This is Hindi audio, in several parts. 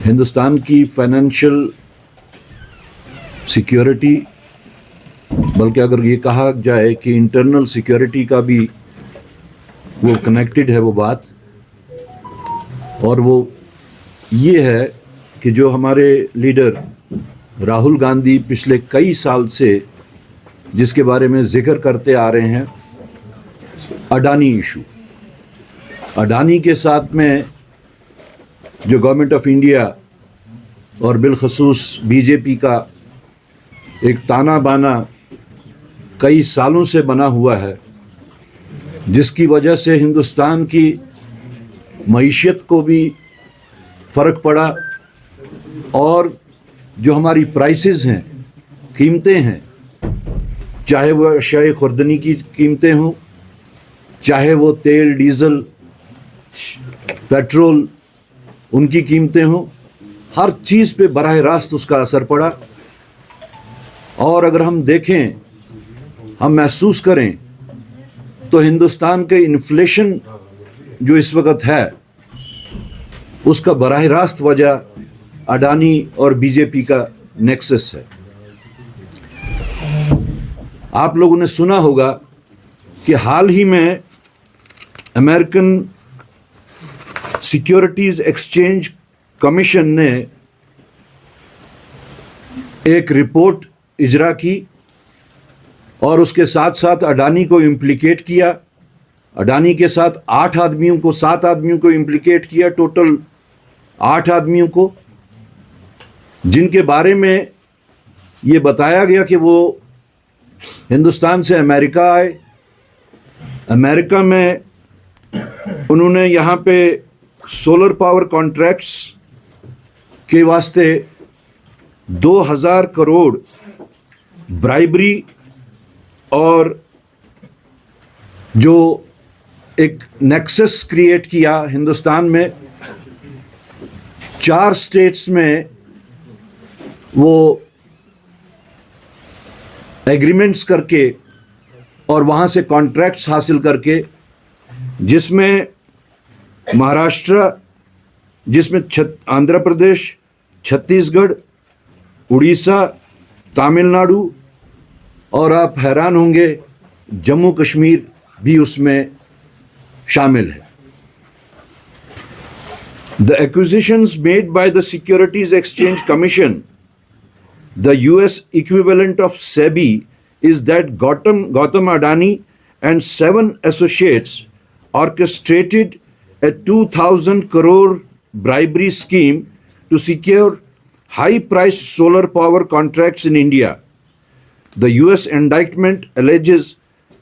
हिंदुस्तान की फाइनेंशियल सिक्योरिटी, बल्कि अगर ये कहा जाए कि इंटरनल सिक्योरिटी का भी वो कनेक्टेड है वो बात, और वो ये है कि जो हमारे लीडर राहुल गांधी पिछले कई साल से जिसके बारे में जिक्र करते आ रहे हैं, अडानी इशू। अडानी के साथ में जो गवर्नमेंट ऑफ इंडिया और बिलखसूस बीजेपी का एक ताना बाना कई सालों से बना हुआ है, जिसकी वजह से हिंदुस्तान की मईशत को भी फ़र्क पड़ा और जो हमारी प्राइसेस हैं, कीमतें हैं, चाहे वो अशियाए खुर्दनी की कीमतें हों, चाहे वो तेल डीज़ल पेट्रोल उनकी कीमतें हों, हर चीज़ पे बराह रास्त उसका असर पड़ा। और अगर हम देखें, हम महसूस करें तो हिंदुस्तान के इन्फ्लेशन जो इस वक्त है उसका बराह रास्त वजह अडानी और बीजेपी का नेक्सस है। आप लोगों ने सुना होगा कि हाल ही में अमेरिकन सिक्योरिटीज एक्सचेंज कमीशन ने एक रिपोर्ट इजरा की और उसके साथ साथ अडानी को इम्प्लिकेट किया। अडानी के साथ 7 आदमियों को इम्प्लिकेट किया, टोटल 8 आदमियों को, जिनके बारे में ये बताया गया कि वो हिंदुस्तान से अमेरिका आए। अमेरिका में उन्होंने यहाँ पे सोलर पावर कॉन्ट्रैक्ट्स के वास्ते 2000 करोड़ ब्राइबरी और जो एक नेक्सस क्रिएट किया हिंदुस्तान में 4 स्टेट्स में, वो एग्रीमेंट्स करके और वहाँ से कॉन्ट्रैक्ट्स हासिल करके, जिसमें महाराष्ट्र, जिसमें आंध्र प्रदेश, छत्तीसगढ़, उड़ीसा, तमिलनाडु और आप हैरान होंगे जम्मू कश्मीर भी उसमें शामिल है। The acquisitions made by the Securities Exchange Commission, the US equivalent of SEBI, is that Gautam Adani and 7 associates orchestrated a 2,000 crore bribery scheme to secure high-priced solar power contracts in India. The US indictment alleges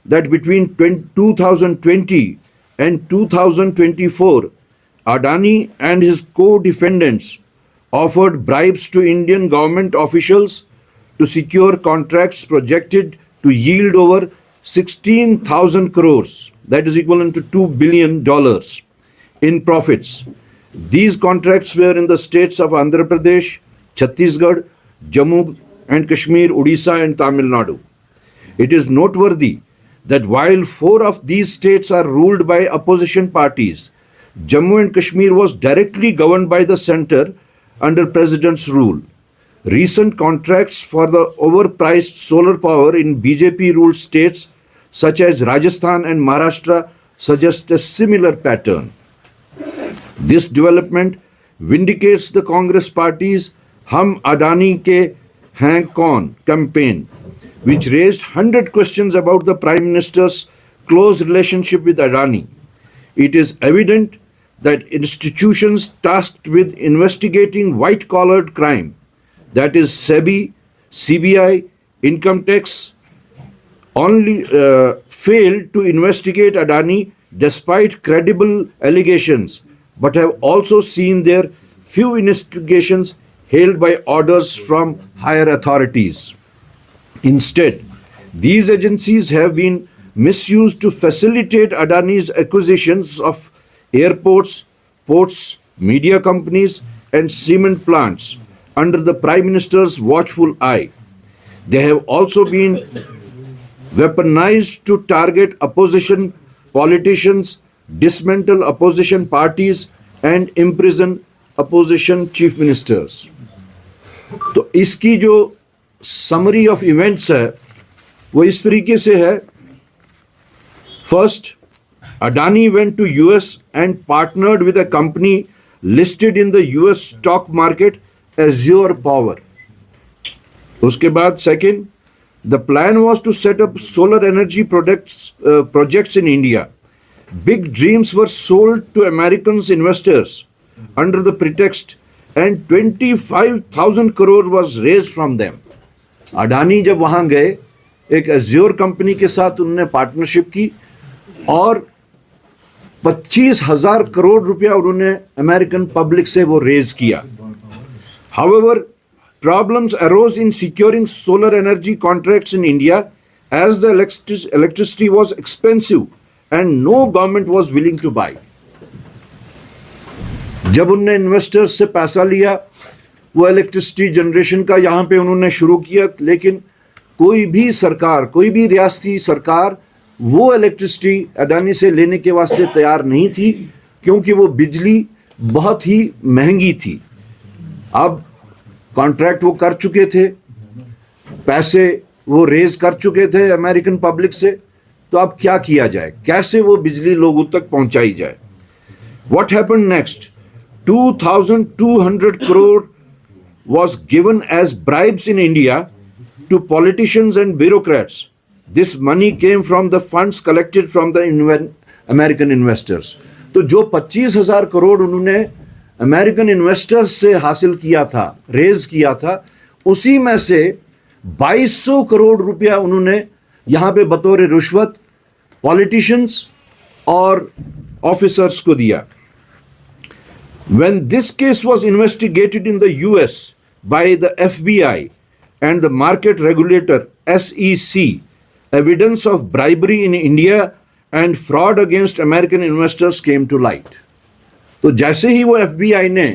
that between 2020 and 2024, Adani and his co-defendants offered bribes to Indian government officials to secure contracts projected to yield over 16,000 crores, that is equivalent to $2 billion in profits. These contracts were in the states of Andhra Pradesh, Chhattisgarh, Jammu and Kashmir, Odisha and Tamil Nadu. It is noteworthy that while 4 of these states are ruled by opposition parties, Jammu and Kashmir was directly governed by the center under President's rule. Recent contracts for the overpriced solar power in BJP-ruled states such as Rajasthan and Maharashtra suggest a similar pattern. This development vindicates the Congress party's Hum Adani Ke Hain Kaun campaign, which raised 100 questions about the Prime Minister's close relationship with Adani. It is evident that institutions tasked with investigating white-collared crime, that is SEBI, CBI, income tax, only failed to investigate Adani despite credible allegations, but have also seen their few investigations hailed by orders from higher authorities. Instead, these agencies have been misused to facilitate Adani's acquisitions of airports, ports, media companies, and cement plants under the Prime Minister's watchful eye. They have also been weaponized to target opposition politicians, dismantle opposition parties, and imprison opposition chief ministers. तो इसकी जो summary of events है वो इस तरीके से है. First, Adani went to US and partnered with a company listed in the US stock market, Azure Power. उसके बाद second, the plan was to set up solar energy projects in India. Big dreams were sold to American investors under the pretext and 25,000 crore was raised from them. Adani जब वहां गए एक एज्योर कंपनी के साथ उन्होंने पार्टनरशिप की और 25,000 करोड़ रुपया उन्होंने अमेरिकन पब्लिक से वो रेज किया. However, problems arose in securing solar energy contracts in India as the electricity was expensive and no government was willing to buy. जब उन्होंने इन्वेस्टर्स से पैसा लिया वो इलेक्ट्रिसिटी जनरेशन का यहाँ पे उन्होंने शुरू किया, लेकिन कोई भी सरकार, कोई भी रियासती सरकार वो इलेक्ट्रिसिटी अडानी से लेने के वास्ते तैयार नहीं थी क्योंकि वो बिजली बहुत ही महंगी थी. अब कॉन्ट्रैक्ट वो कर चुके थे, पैसे वो रेज कर चुके थे अमेरिकन पब्लिक से, तो अब क्या किया जाए, कैसे वो बिजली लोगों तक पहुंचाई जाए. What happened next? 2,200 crore was given as bribes in India to politicians and bureaucrats. This money came from the funds collected from the American investors. तो जो 25,000 करोड़ उन्होंने अमेरिकन इन्वेस्टर्स से हासिल किया था, रेज किया था, उसी में से 2,200 करोड़ रुपया उन्होंने यहाँ पे बतौर रिश्वत पॉलिटिशियंस और ऑफिसर्स को दिया. When this case was investigated in the US by the FBI and the market regulator SEC, evidence of bribery in India and fraud against American investors came to light. तो जैसे ही वो FBI ने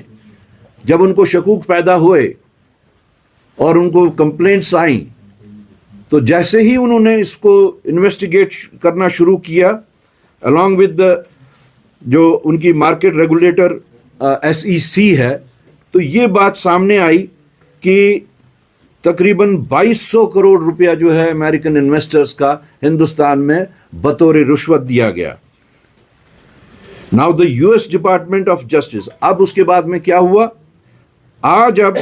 जब उनको शकूक पैदा हुए और उनको कंप्लेंट्स आई, तो जैसे ही उन्होंने इसको इन्वेस्टिगेट करना शुरू किया along with the जो उनकी मार्केट रेगुलेटर SEC है, तो ये बात सामने आई कि तकरीबन 2,200 करोड़ रुपया जो है अमेरिकन इन्वेस्टर्स का हिंदुस्तान में बतौर रिश्वत दिया गया. Now the US department of justice, अब उसके बाद में क्या हुआ, आज अब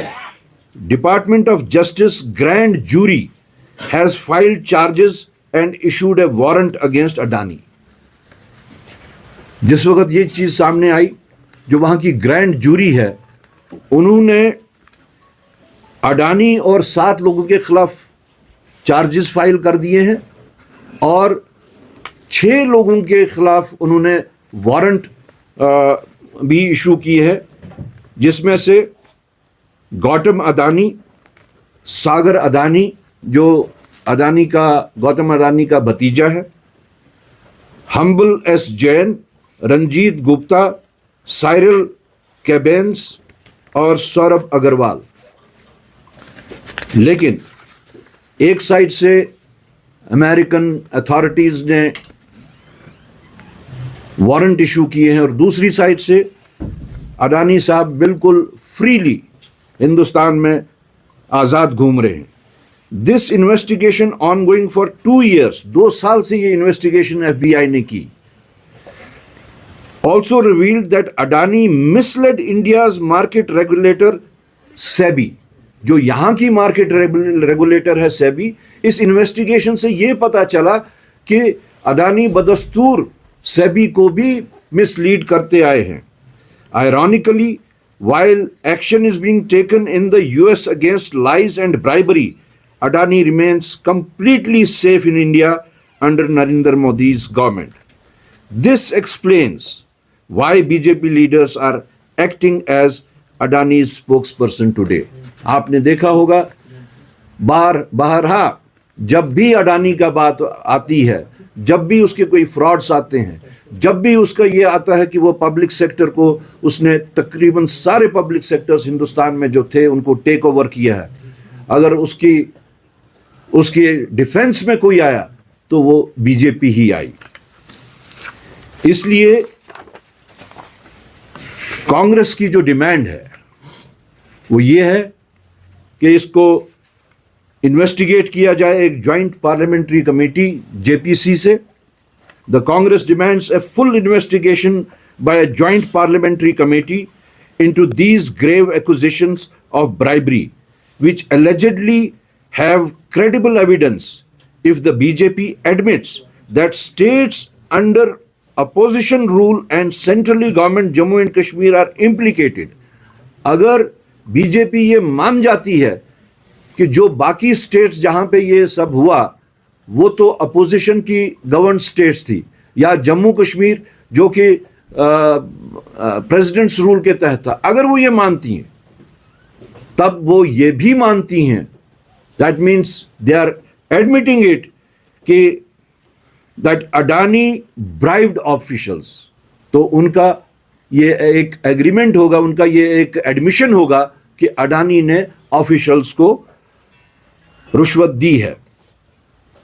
department of justice grand jury has filed charges and issued a warrant against Adani. जिस वक्त ये चीज सामने आई, जो वहां की ग्रैंड जूरी है उन्होंने अडानी और 7 लोगों के खिलाफ चार्जेस फाइल कर दिए हैं और 6 लोगों के खिलाफ उन्होंने वारंट भी इशू की है, जिसमें से गौतम अडानी, सागर अडानी जो गौतम अडानी का भतीजा है, हम्बल S Jain, Ranjit Gupta, Cyril Cabanes और सौरभ अग्रवाल. लेकिन एक साइड से अमेरिकन अथॉरिटीज ने वारंट इशू किए हैं और दूसरी साइड से अडानी साहब बिल्कुल फ्रीली हिंदुस्तान में आज़ाद घूम रहे हैं. This investigation ongoing for 2 years, 2 साल से ये इन्वेस्टिगेशन FBI ने की. Also revealed that Adani misled India's market regulator SEBI. जो यहाँ की मार्केट रेगुलेटर है SEBI, इस इन्वेस्टिगेशन से ये पता चला कि अडानी बदस्तूर SEBI को भी मिसलीड करते आए हैं. Ironically, while action is being taken in the US against lies and bribery, Adani remains completely safe in India under Narendra Modi's government. This explains why BJP leaders are acting as Adani's spokesperson today. आपने देखा होगा बाहर जब भी अडानी का बात आती है, जब भी उसके कोई फ्रॉड्स आते हैं, जब भी उसका ये आता है कि वो पब्लिक सेक्टर को उसने तकरीबन सारे पब्लिक सेक्टर्स हिंदुस्तान में जो थे उनको टेक ओवर किया है, अगर उसके डिफेंस में कोई आया तो वो बीजेपी ही आई. इसलिए कांग्रेस की जो डिमांड है वो ये है कि इसको इन्वेस्टिगेट किया जाए एक जॉइंट पार्लियामेंट्री कमेटी जेपीसी से. The Congress demands a full investigation by a joint parliamentary committee into these grave accusations of bribery, which allegedly have credible evidence if the BJP admits that states under opposition rule and centrally government Jammu and Kashmir are implicated. अगर बीजेपी ये मान जाती है कि जो बाकी स्टेट्स जहां पे ये सब हुआ वो तो अपोजिशन की गवर्न स्टेट्स थी, या जम्मू कश्मीर जो कि प्रेसिडेंट्स रूल के तहत था, अगर वो ये मानती हैं तब वो ये भी मानती हैं, that means they are admitting it कि दैट अडानी ब्राइब्ड ऑफिशियल्स. तो उनका ये एक एग्रीमेंट होगा, उनका ये एक एडमिशन होगा कि अडानी ने ऑफिशियल्स को रुश्वत दी है.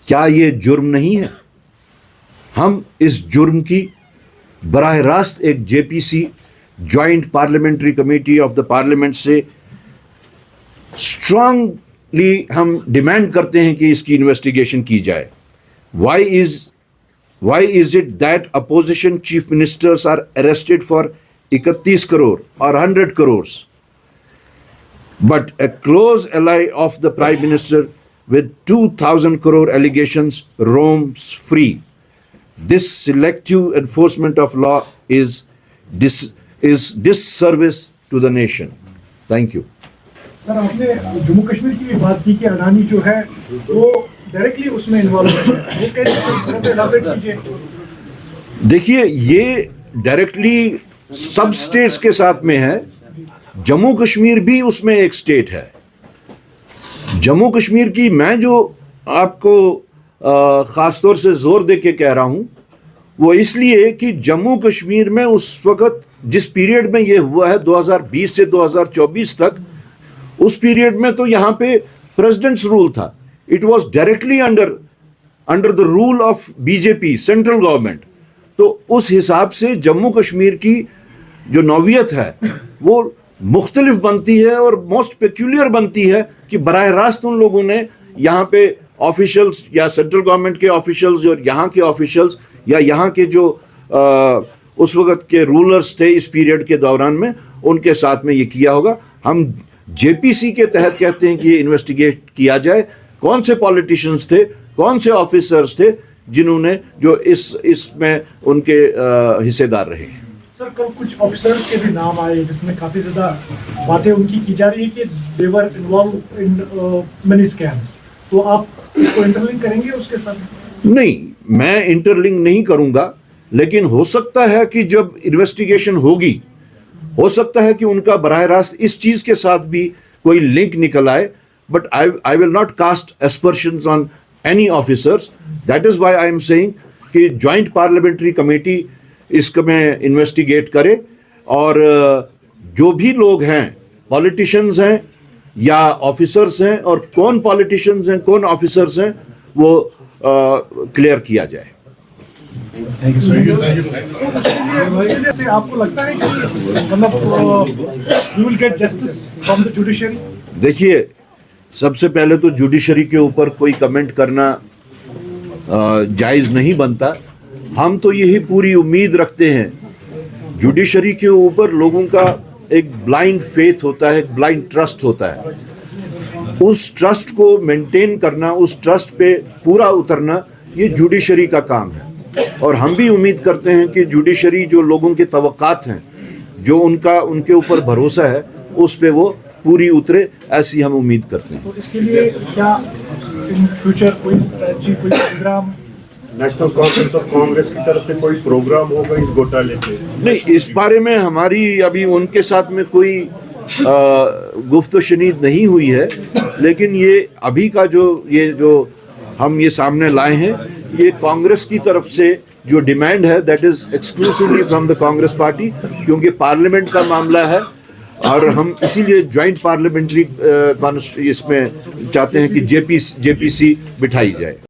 क्या ये जुर्म नहीं है? हम इस जुर्म की बराह रास्त एक JPC joint parliamentary committee of the parliament से स्ट्रांगली हम डिमांड करते हैं कि इसकी इन्वेस्टिगेशन की जाए. Why is it that opposition chief ministers are arrested for 31 crore or 100 crores, but a close ally of the prime minister with 2,000 crore allegations roams free? This selective enforcement of law is disservice to the nation. Thank you. Sir, आपने जम्मू कश्मीर की भी बात की कि अडानी जो है वो डायरेक्टली उसमें इन्वॉल्व है, वो कैसे एलाबोरेट कीजिए. देखिए, ये डायरेक्टली सब स्टेट्स के साथ में है. जम्मू कश्मीर भी उसमें एक स्टेट है. जम्मू कश्मीर की मैं जो आपको खासतौर से जोर दे के कह रहा हूं वो इसलिए कि जम्मू कश्मीर में उस वक्त जिस पीरियड में ये हुआ है 2020 से 2024 तक, उस पीरियड में तो यहां पे प्रेसिडेंट्स रूल था. It was directly under the rule of BJP central government. तो उस हिसाब से जम्मू कश्मीर की जो नौवियत है वो मुख्तलिफ बनती है और मोस्ट पेक्यूलियर बनती है कि बराह रास्त उन लोगों ने यहाँ पे ऑफिशियल्स या सेंट्रल गवर्नमेंट के ऑफिशियल्स और यहाँ के ऑफिशियल्स या यहाँ के जो उस वक्त के रूलर्स थे इस पीरियड के दौरान में, उनके साथ में ये किया होगा. हम जेपीसी के तहत कहते हैं कि ये इन्वेस्टिगेट किया जाए कौन से पॉलिटिशियंस थे, कौन से ऑफिसर्स थे जिन्होंने जो इसमें उनके हिस्सेदार रहे. सर, कल कुछ ऑफिसर्स के भी नाम आए जिसमें काफी ज्यादा बातें उनकी की जा रही है कि दे वर इन्वॉल्व इन मनी स्कैम्स. तो आप इसको इंटरलिंक करेंगे उसके साथ? नहीं, मैं इंटरलिंक नहीं करूंगा, लेकिन हो सकता है कि जब इन्वेस्टिगेशन होगी हो सकता है कि उनका बराह रास्त इस चीज के साथ भी कोई लिंक निकल आए. But I will not cast aspersions on any officers. That is why I am saying कि जॉइंट पार्लियामेंट्री कमेटी इसको में इन्वेस्टिगेट करे और जो भी लोग हैं, पॉलिटिशियंस हैं या ऑफिसर्स हैं, और कौन पॉलिटिशियंस हैं कौन ऑफिसर्स हैं वो क्लियर किया जाए. से आपको लगता है कि मतलब you will get justice from the judiciary? देखिए, सबसे पहले तो जुडिशरी के ऊपर कोई कमेंट करना जायज़ नहीं बनता. हम तो यही पूरी उम्मीद रखते हैं. जुडिशरी के ऊपर लोगों का एक ब्लाइंड फेथ होता है, एक ब्लाइंड ट्रस्ट होता है. उस ट्रस्ट को मेंटेन करना, उस ट्रस्ट पे पूरा उतरना, ये जुडिशरी का काम है. और हम भी उम्मीद करते हैं कि जुडिशरी जो लोगों के तवक्कात हैं, जो उनके ऊपर भरोसा है, उस पे वो पूरी उतरे, ऐसी हम उम्मीद करते हैं. तो इसके लिए क्या इन फ्यूचर कोई स्ट्रेटजी, कोई प्रोग्राम नेशनल कॉन्फ्रेंस ऑफ कांग्रेस की तरफ से कोई प्रोग्राम होगा इस घोटाले पे? नहीं, इस बारे में हमारी अभी उनके साथ में कोई गुफ्तो शनीद नहीं हुई है. लेकिन ये अभी का जो हम ये सामने लाए हैं, ये कांग्रेस की तरफ से जो डिमांड है that is exclusively from the Congress party, क्योंकि पार्लियामेंट का मामला है और हम इसीलिए ज्वाइंट पार्लियामेंट्री इसमें चाहते हैं कि जेपीसी बिठाई जाए.